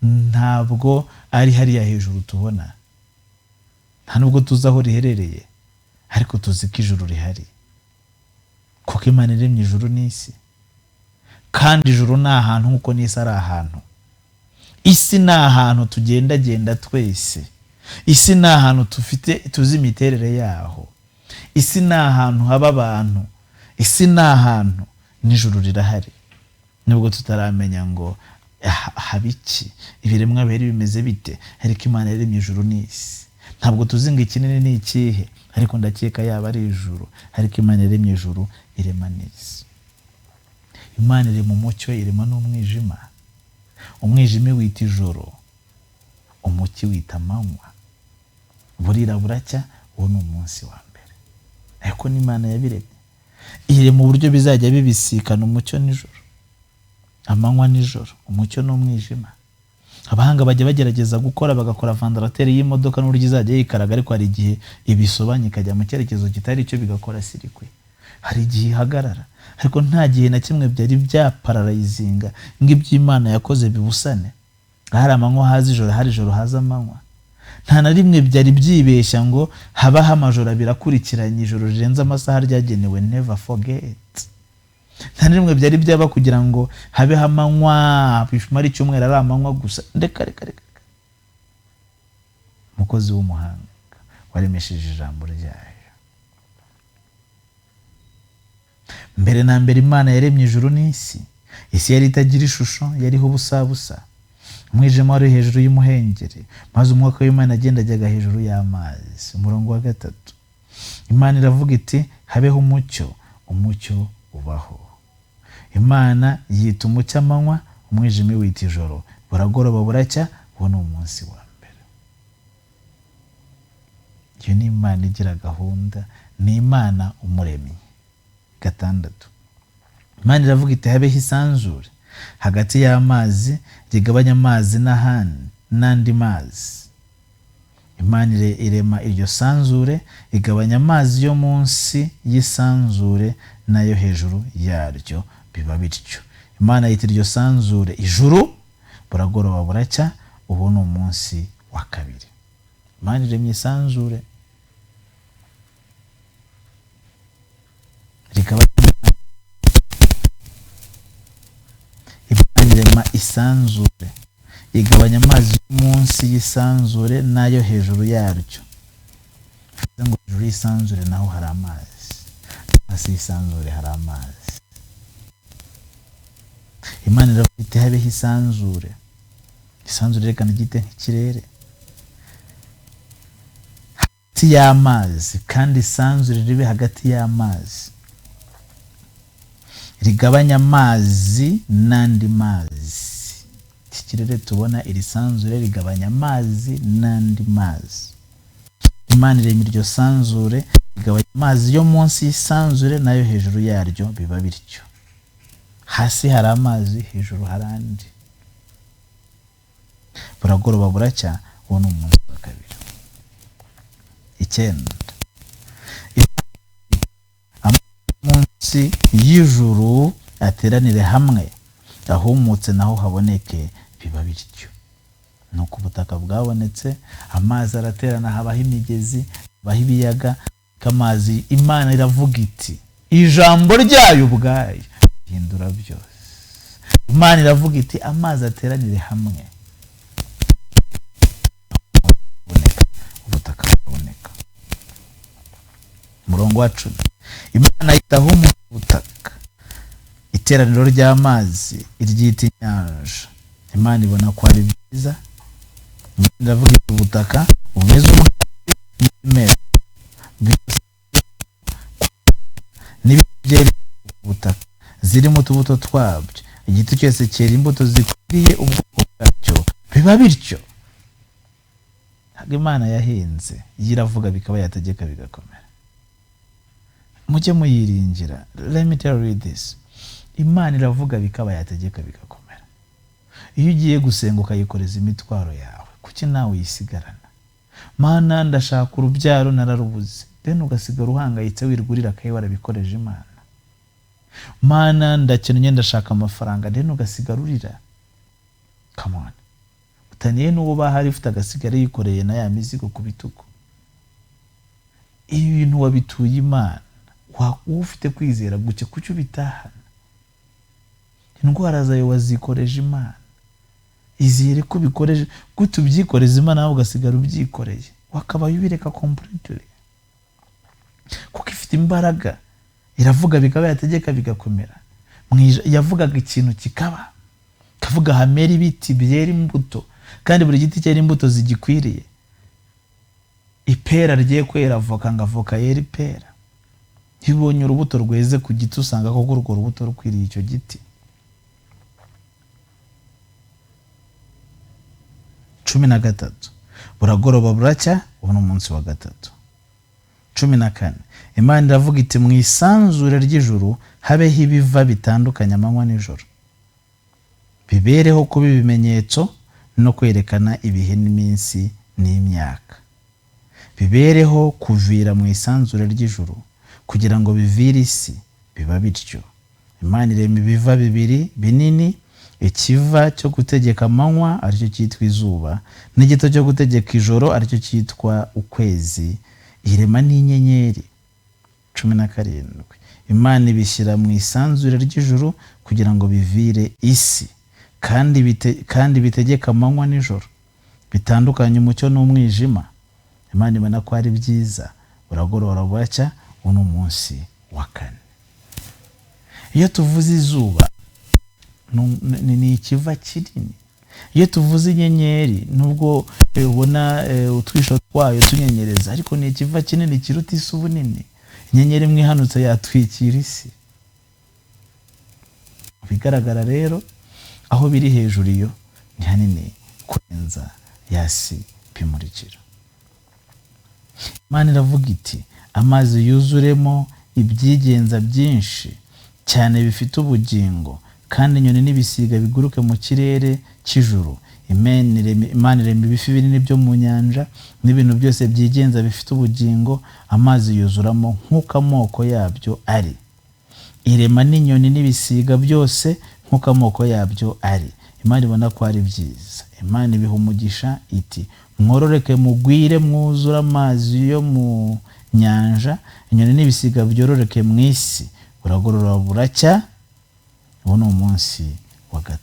ntabwo ari hariya hejuru tubona, nta nubwo tuzi aho riherereye, ariko tuzi ko ijuru rihari, kuko Imana iremye ijuru n'isi. Kandi ijuru ni ahantu nk'uko n'isi ari ahantu. Isi ni ahantu tugendagenda twese. Isi ni ahantu tuzi imiterere yaho. Isi ni ahantu haba abantu. Isi ni ahantu, n'ijuru rirahari, nubwo tutaramenya ngo haba iki, ibiremwa bihari bimeze bite, ariko Imana yaremye ijuru n'isi. Ntabwo tuzi ngo ikinini ni ikihe, ariko ndakeka yaba ari ijuru, ariko Imana yaremye ijuru irema n'isi. Imana iri mu mucyo, irema n'umwijima. Umwijima wita ijoro, umucyo wita amanywa. Burira buracya, uwo ni umunsi wa mbere. Ariko n'Imana yabiremye iri mu buryo bizajya bibisikana, umucyo n'ijoro, amanywa n'ijoro, umucyo n'umwijima. Abahanga bajya bagerageza gukora, bagakora vandarateri y'imodoka n'uburyo izajya yikaraga, ariko hari igihe ibisobanya ikajya mu cyerekezo kitari cyo, bigakora sirikwe. Hari igihe ihagarara, ariko nta gihe na kimwe byari byapararayizinga ngo iby'Imana yakoze bibusane. Hari amanywa haza ijoro, hari ijoro haza amanywa. Nta na rimwe byari byibeshya ngo habaho amajoro abiri akurikiranye, ijoro rirenze amasaha ryagenewe, never forget. Nta na rimwe byari byaba kugira ngo habeho amanywa bimara icyumweru ari amanywa gusa. Reka. Umukozi w'umuhanga waremesheje ijambo ryayo. Mbere na mbere Imana yaremye ijuru n'isi. Isi yari itagira ishusho, yariho ubusa busa. Umwijima wari hejuru y'umuhengeri, maze umwuka w'Imana yagendajyaga hejuru y'amazi. Umurongo wa gatatu. Imana iravuga iti habeho umucyo, umucyo ubaho. Imana yita umucyo amanywa, umwijima wita ijoro. Buragoroba buracya, uwo ni umunsi wa mbere. Iyo ni Imana igira gahunda, ni Imana umuremyi. Gatandatu. Imana iravuga iti habeho isanzure hagati y'amazi, rigabanya amazi n'andi mazi. Imana irema iryo sanzure, igabanya amazi yo munsi y'isanzure nayo hejuru yaryo, biba bityo. Imana yita iryo sanzure ijuru. Buragoroba buracya, ubu ni umunsi wa kabiri. Imana iremye isanzure, irema isanzure, igabanya amazi munsi y'isanzure nayo hejuru yaryo. Ngo ijuru y'isanzure naho hari amazi, hasi y'isanzure hari amazi. Imana iravuga iti habeho isanzure. Isanzure rekana igite nk'ikirere hagati y'amazi, kandi isanzure ribe hagati y'amazi, rigabanya amazi n'andi mazi. Iki kirere tubona, iri sanzure rigabanya amazi n'andi mazi. Imana irema iryo sanzure, rigabanya amazi yo munsi y'isanzure nayo hejuru yaryo biba bityo. Hasi hari amazi, hejuru hari andi. Buragoroba buracya, uwo ni umunsi wa kabiri. 9. Munsi y'ijuru ateranire hamwe, ahumutse naho haboneke, biba bityo. Nuko ubutaka bwabonetse, amazi araterana, habaho imigezi, habaho ibiyaga, kamazi. Imana iravuga iti, ijambo ryayo ubwayo hindura byose. Imana iravuga iti, amazi ateranire hamwe, ubutaka buboneka. Murongo wa 10. Imana yitaho mu butaka, iteraniro ry'amazi iryita inyanja. Imana ibona ko ari byiza. Imana iravuga iti, ubutaka bumeze n'ibimera n'ibigeri ubutaka zirimo utubuto twabyo, igiti cyose cyera imbuto zikwiriye ubwoko bwacyo, biba bityo. Ntabwo Imana yahinze, yiravuga bikaba, yategeka bigakomera. Mujye muyiringira. Let me tell you this. Imana iravuga bikaba, yategeka bigakomera. Iyo ugiye gusenga ukayikoreza imitwaro yawe, kuki nawe uyisigarana? Mana ndashaka urubyaro nararubuze, then ugasigara uhangayitse wirgurira kaye warabikoreje Imana. Mana ndakennye ndashaka amafaranga, then ugasigara urira. Come on. Utaniye n'uwo bahari ufite agasigara yikoreye na ya mizigo ku bitugu. Ibi bintu wabituye Imana, ufite kwizera guke kuki ubitahana? Indwara zawe wazikoreje Imana, izire ko bikoreje kutubyikoreza Imana, nawe ugasigara ubyikoreye, wakabaye ubireka completely. Kuko ifite imbaraga, iravuga bikaba, yategeka bigakomera. Yavugaga ikintu kikaba, kavuga hamera ibiti byera imbuto, kandi buri giti cyera imbuto zigikwiriye. Ipera rye kwera avoka, ngavoka yera ipera. Hibonye urubuto rweze ku giti, usanga ko urwo rubuto rukwiriye icyo giti. 13. Buragoroba buracya, uwo ni umunsi wa 3. 14. Imana iravuga iti, mu isanzure ry'ijuru habeho ibiva bitandukanye amanywa n'ijoro, bibereho kuba ibimenyetso no kwerekana ibihe n'iminsi n'imyaka. Bibereho kuvira mu isanzure ry'ijuru kugira ngo bivire isi, biba bityo. Imana irema ibiva bibiri binini, ikiva cyo gutegeka amanywa aricyo cyitwa izuba, n'igito cyo gutegeka ijoro aricyo cyitwa ukwezi. Irema n'inyenyeri. 17. Imana ibishyira mu isanzure ry'ijuru kugira ngo bivire isi, kandi bitegeka amanywa n'ijoro, bitandukanye umucyo n'umwijima. Imana ibona ko ari byiza. Buragoroba buracya, uwo ni umunsi wa 4. Iyo tuvuze izuba, ni ikiva kinini. Iyo tuvuze inyenyeri, nubwo ubona utwisho twayo tunyenyereza, ariko ni ikiva kinini kiruta isi ubunini. Inyenyeri imwe ihanutse yatwikira isi. Bigaragara rero, aho biri hejuru iyo ni hanini kurenza yasi bimurikira. Imana iravuga iti, amazi yuzuremo ibyigenza byinshi cyane bifite ubugingo, kandi inyoni n'ibisiga biguruke mu kirere cy'ijuru. Imana irema ibifi binini byo mu nyanja n'ibintu byose byigenza bifite ubugingo, amazi yuzuramo nk'uko amoko yabyo ari. Irema n'inyoni n'ibisiga byose nk'uko amoko yabyo ari. Imana ibona ko ari byiza. Imana ibiha umugisha iti, mwororeke mugwire mwuzura amazi yo mu nyanja, inyoni n'ibisiga byororeke mu isi. Buragoroba buracya, uwo ni umunsi wa 5.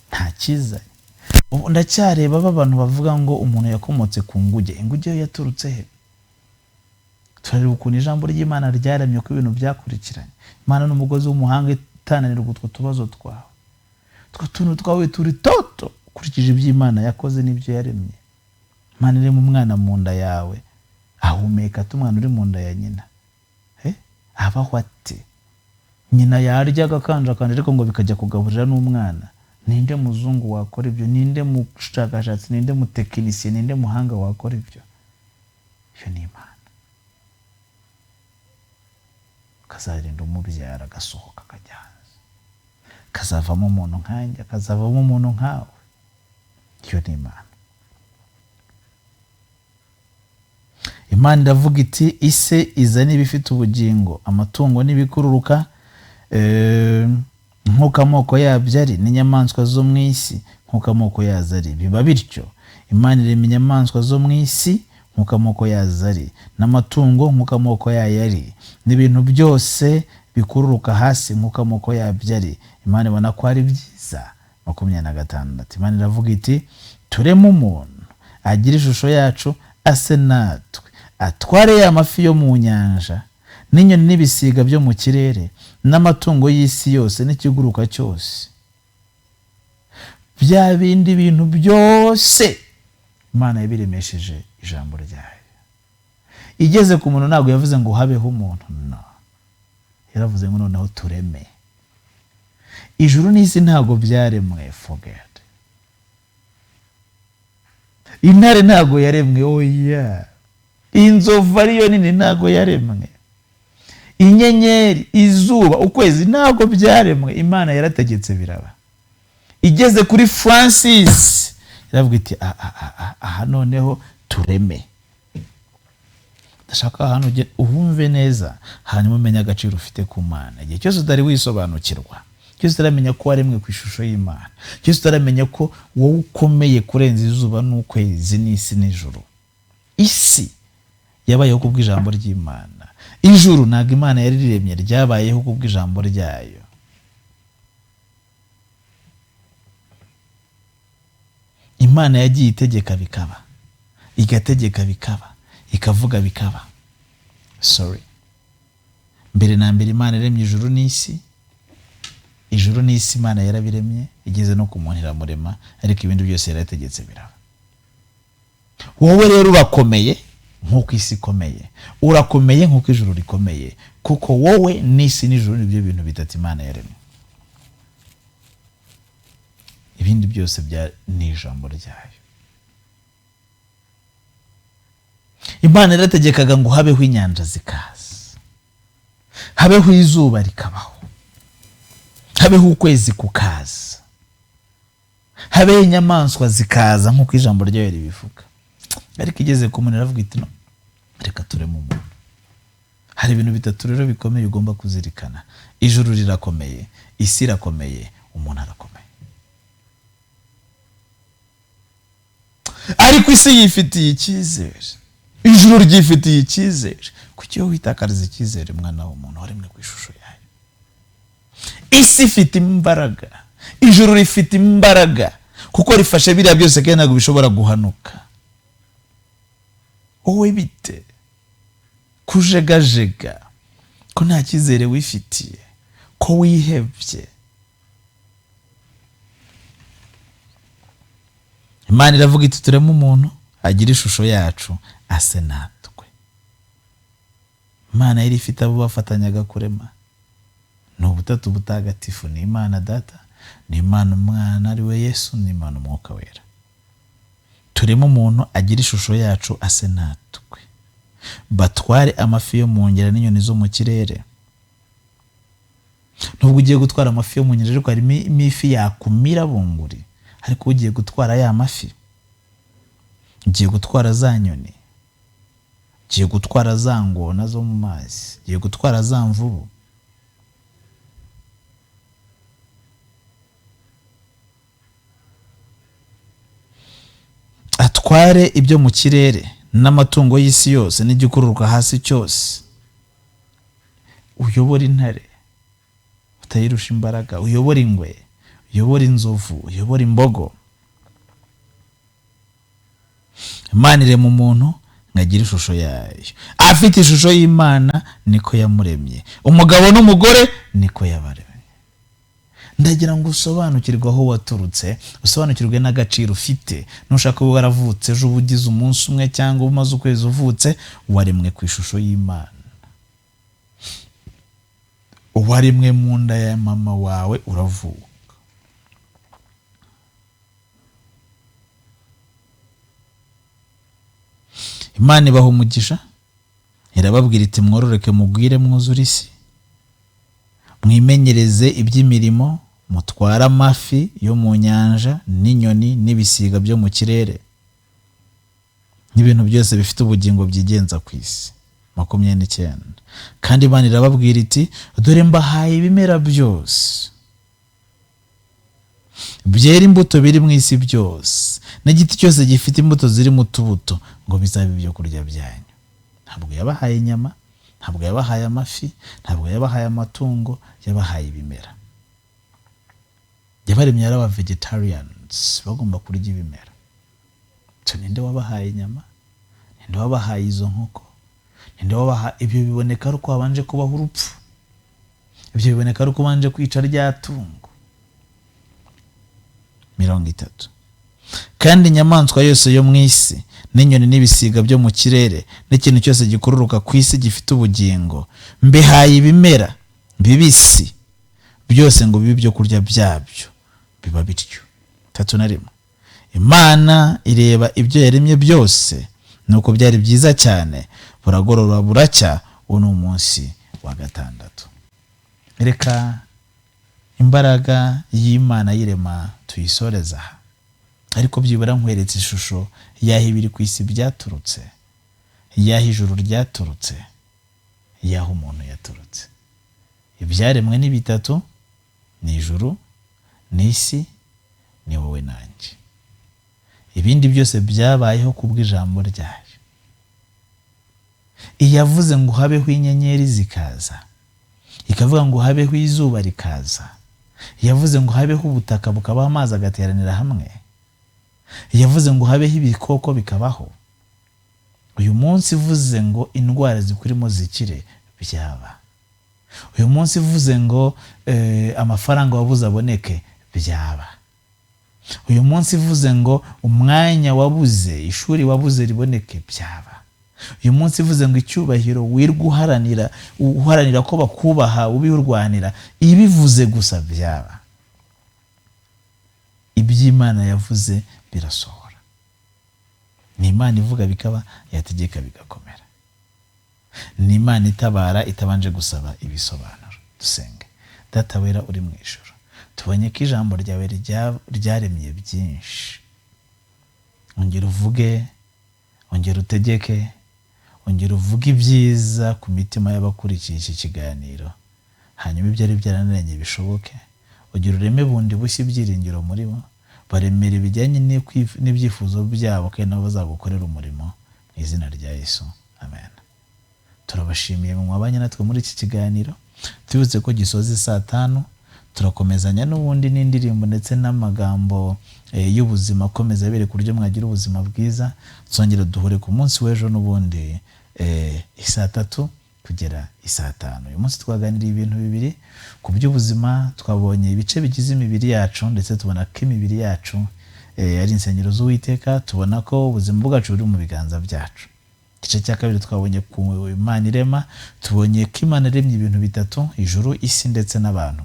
Nta kizanye. ubu ndacyareba abantu bavuga ngo umuntu yakomotse ku nguge. Inguge yo yaturutse he? Turareba ukuntu ijambo ry'Imana ryaremye ko ibintu byakurikiranye. Imana n'umugozi w'umuhanga itananirwa utwo tubazo twawe. Utwo tuntu twawe turi toto ukurikije iby'Imana yakoze n'ibyo yaremye. Imana iri mu mwana mu nda yawe, ahumeka umwana uri mu nda ya nyina. Abaho ate? Nyina yaryaga akanjakanje ariko ngo bikajya kugaburira n'umwana. Ninde muzungu wakora ibyo? Ninde mushakashatsi? Ninde mutekinisiye? Ninde muhanga wakora ibyo? Iyo ni Imana. Kazarinda umubyara agasohoka akajyanza, kazavamo umuntu nkanjye, kazavamo umuntu nkawe. Iyo ni Imana. Imana iravuga iti ise izana ibifite ubugingo, amatungo n'ibikururuka nk'uko amoko yabyo ari, n'inyamaswa zo mu isi nk'uko amoko yazo ari. Biba bityo. Imana irema inyamaswa zo mu isi nk'uko amoko yazo ari, n'amatungo nk'uko amoko yayo ari, n'ibintu byose bikururuka hasi nk'uko amoko yabyo ari. Imana ibona ko ari byiza. 26. Imana iravuga iti tureme umuntu agira ishusho yacu ase natwe, atware ya mafi yo mu nyanja n'inyoni n'ibisiga byo mu kirere n'amatungo y'isi yose n'ikiguruka cyose. Bya bindi bintu byose Imana yabiremesheje ijambo ryayo. Igeze ku muntu ntabwo yavuze ngo habeho umuntu, no, yaravuze ngo noneho tureme. Ijuru n'isi ntabwo byaremwe, forget. Intare ntabwo yaremwe, oya. Inzovu ariyo nini ntabwo yaremwe. Inyenyeri, izuba, ukwezi ntabwo byaremwe. Imana yarategetse biraba. Igeze kuri Francis iravuga iti aha noneho tureme. Ndashaka ahantu ujye uhumve neza, hanyuma umenye agaciro ufite ku Mana. Igihe cyose utari wisobanukirwa, cyose utaramenya ko waremwe ku ishusho y'Imana, cyose utaramenya ko wowe ukomeye kurenza izuba n'ukwezi n'isi n'ijuru. Isi yabayeho kubw'ijambo ry'Imana. Ijuru ntabwo Imana yari riremye, ryabayeho kubw'ijambo ryayo. Imana yagiye itegeka bikaba, igategeka bikaba, ikavuga bikaba. Mbere na mbere Imana yaremye ijuru n'isi. Ijuru n'isi Imana yarabiremye, igeze no ku muntu iramurema, ariko ibindi byose yarategetse biraba. Wowe rero urakomeye nk'uko isi ikomeye, urakomeye nk'uko ijuru rikomeye, kuko wowe n'isi n'ijuru nibyo bintu bitatu Imana yaremye. Ibindi byose ni ijambo ryayo. Imana yarategekaga ngo habeho inyanja zikaza, habeho izuba rikabaho, habeho ukwezi kukaza, habeho inyamaswa zikaza nk'uko ijambo ryayo ribivuga. Ariko igeze ku muntu iravuga iti no, reka tureme umuntu. Hari ibintu bitatu rero bikomeye ugomba kuzirikana. Ijuru rirakomeye, isi irakomeye, umuntu arakomeye. Ariko isi yifitiye icyizere, ijuru ryifitiye icyizere. Kuki wowe witakariza icyizere mwana w'umuntu waremwe ku ishusho yayo? Isi ifite imbaraga, ijuru rifite imbaraga, kuko rifashe biriya byose kandi ntabwo bishobora guhanuka. Wowe bite kujegajega, ko nta cyizere wifitiye, ko wihebye? Imana iravuga iti tureme umuntu agira ishusho yacu ase natwe. Imana yari ifite abo bafatanyaga kurema. Ni ubutatu butagatifu, ni Imana Data, ni Imana Umwana ari we Yesu, ni Imana Umwuka Wera. Tureme umuntu agira ishusho yacu ase natwe, batware amafi yo mu ngera n'inyoni zo mu kirere. Nubwo ugiye gutwara amafi yo mu ngera, ariko harimo ifi yakumira bunguri, ariko ugiye gutwara ya mafi, ugiye gutwara za nyoni, ugiye gutwara za ngona zo mu mazi, ugiye gutwara za mvubu. Atware ibyo mu kirere n'amatungo y'isi yose n'igikururuka hasi cyose. Uyobora intare utayirusha imbaraga, uyobora ingwe, uyobora inzovu, uyobora imbogo. Imana irema umuntu ngagira ishusho yayo. Afite ishusho y'Imana niko yamuremye. Umugabo n'umugore niko yabaremye. Ndagira ngo usobanukirwe aho waturutse, usobanukirwe n'agaciro ufite. Nushaka kuba waravutse ejo ubugize umunsi umwe cyangwa umaze ukwezi uvutse, waremwe ku ishusho y'Imana. Waremwe mu nda ya mama wawe uravuka. Imana ibaha umugisha, irababwira iti mwororoke mugwire mwuzure isi, mwimenyereze iby'imirimo, mutwara amafi yo mu nyanja n'inyoni n'ibisiga byo mu kirere n'ibintu byose bifite ubugingo byigenza ku isi. 29. Kandi Imana irababwira iti dore mbahaye ibimera byose byera imbuto biri mu isi byose, n'igiti cyose gifite imbuto ziri mu tubuto, ngo bizabe ibyo kurya byanyu. Ntabwo yabahaye inyama, ntabwo yabahaye amafi, ntabwo yabahaye amatungo, yabahaye ibimera. Yabaremye ari aba vegetarians, bagomba kurya ibimera. Ninde wabahaye inyama? Ninde wabahaye izo nkoko? Ninde wabahaye ibyo? Biboneka ari uko habanje kubaho urupfu. Ibyo biboneka ari uko banje kwica rya tungo. 30. Kandi inyamaswa yose yo mu isi n'inyoni n'ibisiga byo mu kirere n'ikintu cyose gikururuka ku isi gifite ubugingo, mbihaye ibimera bibisi byose ngo bibe ibyo kurya byabyo, biba bityo. 31. Imana ireba ibyo yaremye byose nuko byari byiza cyane, buragorora buracya, uwo ni umunsi wa 6. Reka imbaraga y'Imana y'Irema tuyisoreza aha, ariko byibura nkweretse ishusho y'aho ibiri ku isi byaturutse, y'aho ijuru ryaturutse, y'aho umuntu yaturutse. Ibyaremwe ni bitatu: ni ijuru, ni isi, ni wowe nanjye. Ibindi byose byabayeho kubw'ijambo ryayo. Iyavuze ngo habeho inyenyeri zikaza, ikavuga ngo habeho izuba rikaza, yavuze ngo habeho ubutaka bukabaho amazi agateranira hamwe, yavuze ngo habeho ibikoko bikabaho. Uyu munsi ivuze ngo indwara zikurimo zikire, byaba. Uyu munsi ivuze ngo amafaranga wabuze aboneke, byaba. Uyu munsi ivuze ngo umwanya wabuze, ishuri wabuze riboneke, byaba. Uyu munsi ivuze ngo icyubahiro wirwa uharanira ko bakubaha ubirwanira, ibivuze gusa byaba. Iby'Imana yavuze birasohora. Ni Imana ivuga bikaba, yategeka bigakomera. Ni Imana itabara itabanje gusaba ibisobanuro. Dusenge. Data wera uri mu ijuru, tubonye ko ijambo ryawe ryaremye byinshi. Ongera uvuge, ongera utegeke, ongera uvuge ibyiza ku mitima y'abakurikiye iki kiganiro, hanyuma ibyari byaraniranye bishoboke. Ugira ureme bundi bushya ibyiringiro muri bo, baremera ibijyanye n'ibyifuzo byabo, kandi nabo bazagukorera umurimo mu izina rya Yesu, amen. Turabashimiye mu mwabanye natwe muri iki kiganiro, tubutse ko gisoza 5:00. Turakomezanya n'ubundi n'indirimbo ndetse n'amagambo y'ubuzima akomeza bereka uburyo mwagira ubuzima bwiza. Tuzongera duhure ku munsi w'ejo n'ubundi 3:00 kugera 5:00. Uyu munsi twaganiriye ibintu bibiri ku by'ubuzima. Twabonye ibice bigize imibiri yacu, ndetse tubona ko imibiri yacu ari insengero z'Uwiteka. Tubona ko ubuzima bwacu buri mu biganza byacu. Igice cya kabiri twabonye ku Imana Irema, tubonye ko Imana iremye ibintu bitatu: ijuru, isi ndetse n'abantu,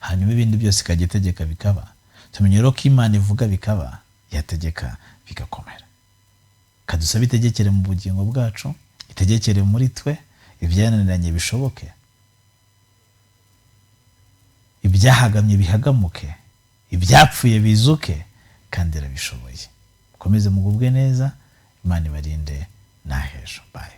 hanyuma ibindi byose ikagitegeka bikaba. Tumenye rero ko Imana ivuga bikaba, yategeka bigakomera. Kadusaba itegekere mu bugingo bwacu, itegekere muri twe, ibyananiranye bishoboke, ibyahagamye bihagamuke, ibyapfuye bizuke, kandi irabishoboye. Mukomeze mugubwe neza, Imana ibarinde n'ahejo. Bye.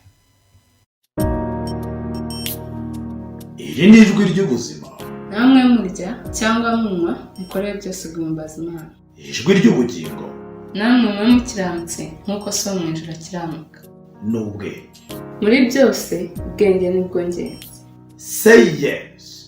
Iri ni ijwi ry'ubuzima. Namwe murya cyangwa munywa, mukore byose guhimbaza Imana. Ijwi ry'ubugingo. Namwe mwe mukiranutse nk'uko so mu ijuru akiranuka. N'ubwenge. Muri byose ubwenge nibwo ngenzi. Say yes